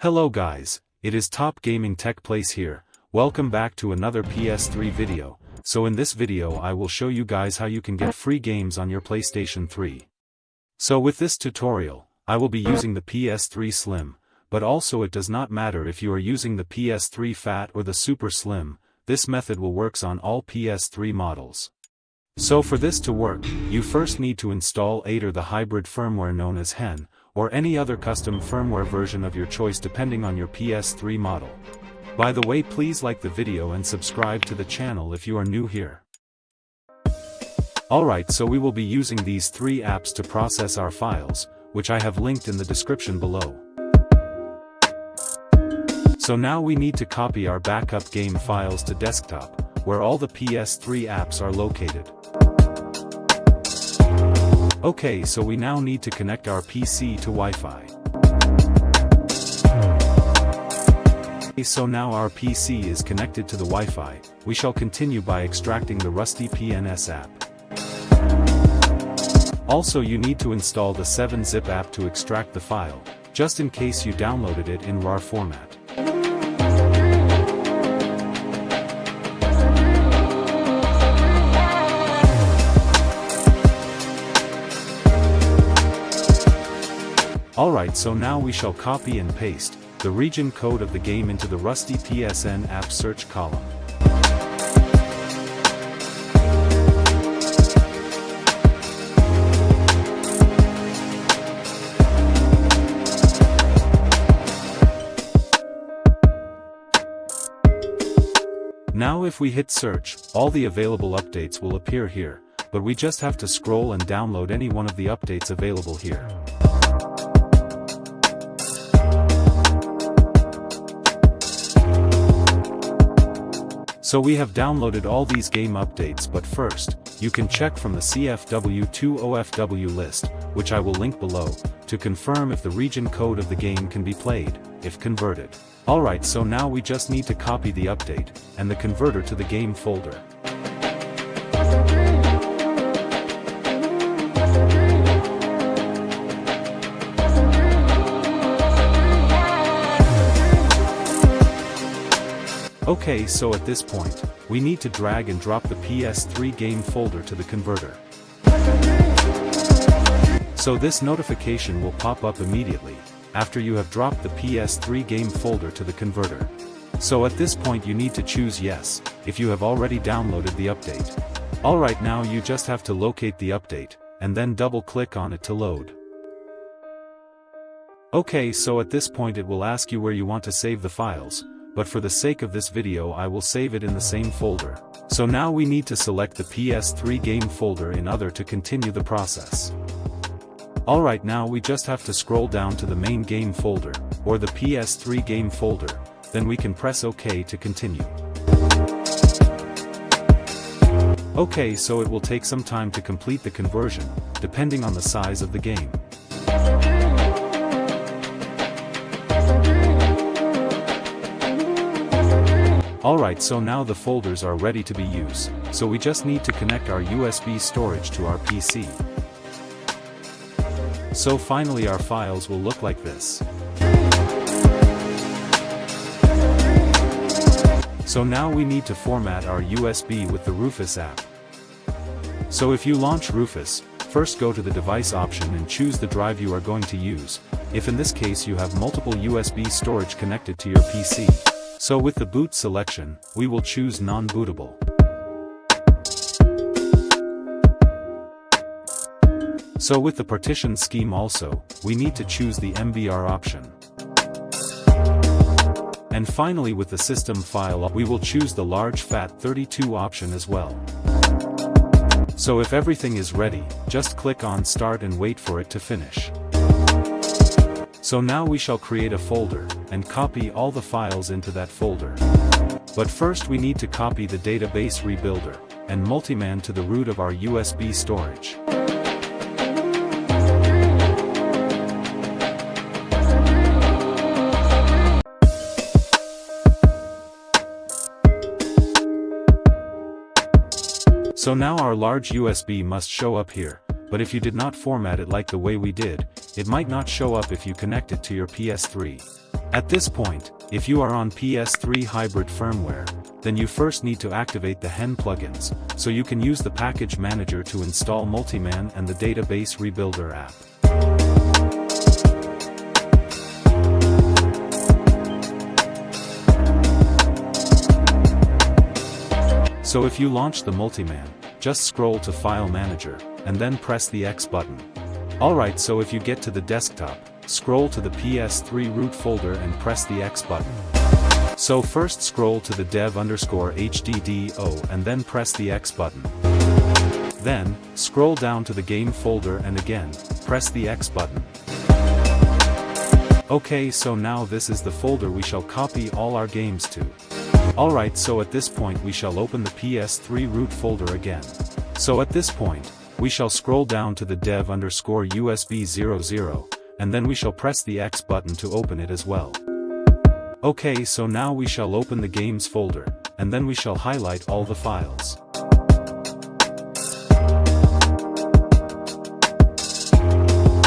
Hello guys, it is Top Gaming Tech Place here. Welcome back to another PS3 video. So in this video I will show you guys how you can get free games on your PlayStation 3. So with this tutorial, I will be using the PS3 Slim, but also it does not matter if you are using the PS3 Fat or the Super Slim, this method will works on all PS3 models. So for this to work, you first need to install either the hybrid firmware known as HEN, or any other custom firmware version of your choice depending on your PS3 model. By the way, please like the video and subscribe to the channel if you are new here. Alright, so we will be using these three apps to process our files, which I have linked in the description below. So now we need to copy our backup game files to desktop, where all the PS3 apps are located. Okay, so we now need to connect our PC to Wi-Fi. So now our PC is connected to the Wi-Fi, we shall continue by extracting the Rusty PNS app. Also you need to install the 7-zip app to extract the file, just in case you downloaded it in RAR format. Alright, so now we shall copy and paste the region code of the game into the Rusty PSN app search column. Now if we hit search, all the available updates will appear here, but we just have to scroll and download any one of the updates available here. So we have downloaded all these game updates, but first, you can check from the CFW to OFW list, which I will link below, to confirm if the region code of the game can be played, if converted. Alright, so now we just need to copy the update, and the converter to the game folder. Okay, so at this point, we need to drag and drop the PS3 game folder to the converter. So this notification will pop up immediately, after you have dropped the PS3 game folder to the converter. So at this point you need to choose yes, if you have already downloaded the update. Alright, now you just have to locate the update, and then double click on it to load. Okay, so at this point it will ask you where you want to save the files, but for the sake of this video I will save it in the same folder. So now we need to select the PS3 game folder in other to continue the process. Alright, now we just have to scroll down to the main game folder, or the PS3 game folder, then we can press OK to continue. Okay, so it will take some time to complete the conversion, depending on the size of the game. Alright, so now the folders are ready to be used, so we just need to connect our USB storage to our PC. So finally our files will look like this. So now we need to format our USB with the Rufus app. So if you launch Rufus, first go to the device option and choose the drive you are going to use, if in this case you have multiple USB storage connected to your PC. So with the boot selection, we will choose non-bootable. So with the partition scheme also, we need to choose the MBR option. And finally with the system file, we will choose the large FAT32 option as well. So if everything is ready, just click on start and wait for it to finish. So now we shall create a folder, and copy all the files into that folder. But first we need to copy the database rebuilder, and multiman to the root of our USB storage. So now our large USB must show up here, but if you did not format it like the way we did, it might not show up if you connect it to your PS3. At this point, if you are on PS3 hybrid firmware, then you first need to activate the HEN plugins, so you can use the package manager to install Multiman and the database rebuilder app. So if you launch the Multiman, just scroll to File Manager, and then press the X button. Alright, so if you get to the desktop, scroll to the PS3 root folder and press the X button. So first scroll to the dev_HDDO and then press the X button. Then, scroll down to the game folder and again, press the X button. Okay, so now this is the folder we shall copy all our games to. Alright, so at this point we shall open the PS3 root folder again. So at this point, we shall scroll down to the dev_USB00, and then we shall press the X button to open it as well. Okay, so now we shall open the games folder, and then we shall highlight all the files.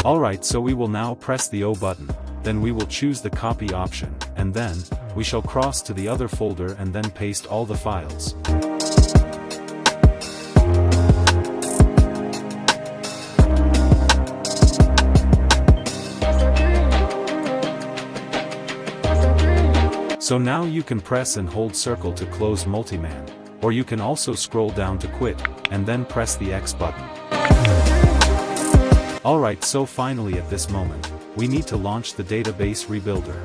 Alright, so we will now press the O button, then we will choose the copy option, and then, we shall cross to the other folder and then paste all the files. So now you can press and hold circle to close Multiman, or you can also scroll down to quit, and then press the X button. Alright, so finally at this moment, we need to launch the database rebuilder.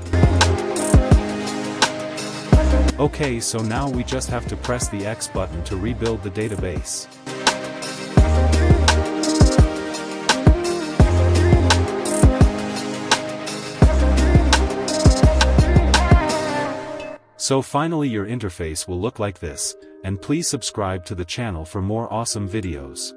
Okay, so now we just have to press the X button to rebuild the database. So finally your interface will look like this, and please subscribe to the channel for more awesome videos.